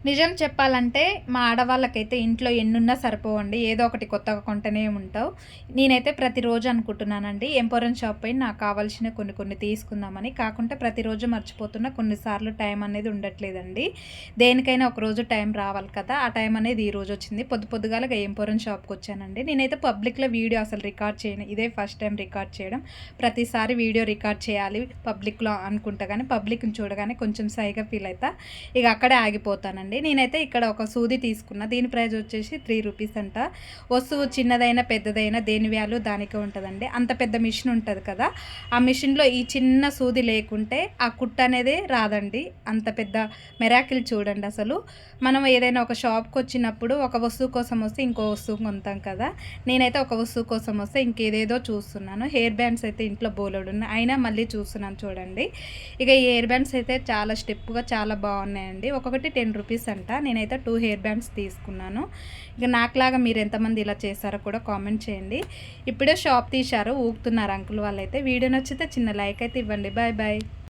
నిజం చెప్పాలంటే మా ఆడవాళ్ళకైతే ఇంట్లో ఎన్నున్నా సరిపోవండి. ఏదో ఒకటి కొత్తగా కొంటనే ఉంటావు. నేనైతే ప్రతిరోజు అనుకుంటున్నానండి ఎంపోరియం షాప్ పోయి నాకు కావాల్సినవి కొన్ని కొన్ని తీసుకుందామని. కాకుంటే ప్రతిరోజు మర్చిపోతున్నా. కొన్నిసార్లు టైం అనేది ఉండట్లేదండి. దేనికైనా ఒకరోజు టైం రావాలి కదా! ఆ టైం అనేది ఈరోజు వచ్చింది. పొద్దుగాలగా ఎంపోరియం షాప్‌కొచ్చానండి. నేనైతే పబ్లిక్‌లో వీడియో అసలు రికార్డ్ చేయను. ఇదే ఫస్ట్ టైం రికార్డ్ చేయడం. ప్రతిసారి వీడియో రికార్డ్ చేయాలి పబ్లిక్‌లో అనుకుంటా గానీ, పబ్లిక్‌ని చూడగానే కొంచెం షైగా ఫీల్ అయితా. ఇక అక్కడే ఆగిపోతానండి. నేనైతే ఇక్కడ ఒక సూది తీసుకున్న. దీని ప్రైస్ వచ్చేసి ₹3 అంట. వస్తువు చిన్నదైనా, పెద్దదైనా దేని వాల్యూ దానికే ఉంటదండి. అంత పెద్ద మిషన్ ఉంటది కదా! ఆ మిషన్‌లో ఈ చిన్న సూది లేకుంటే ఆ కుట్టు అనేదే రాదండి. అంత పెద్ద మిరాకిల్ చూడండి అసలు. మనం ఏదైనా ఒక షాప్‌కొచ్చినప్పుడు ఒక వస్తువు కోసం వస్తే ఇంకో వస్తువు కొంటాం కదా! నేనైతే ఒక వస్తువు కోసం వస్తే ఇంకేదేదో చూస్తున్నాను. హెయిర్ బ్యాండ్స్ అయితే ఇంట్లో బోలెడున్నాయి. అయినా మళ్ళీ చూస్తున్నాను చూడండి. ఇక ఈ హెయిర్ బ్యాండ్స్ అయితే చాలా స్టెప్‌గా చాలా బాగున్నాయండి. ఒక్కొక్కటి ₹10 అంట. నేనైతే 2 హెయిర్ బ్యాండ్స్ తీసుకున్నాను. ఇక నాకులాగా మీరు ఎంతమంది ఇలా చేశారో కూడా కామెంట్ చేయండి. ఇప్పుడే షాప్ తీశారు. ఊగుతున్నారు అంకుల్ వాళ్ళైతే. వీడియో నచ్చితే చిన్న లైక్ అయితే ఇవ్వండి. Bye bye.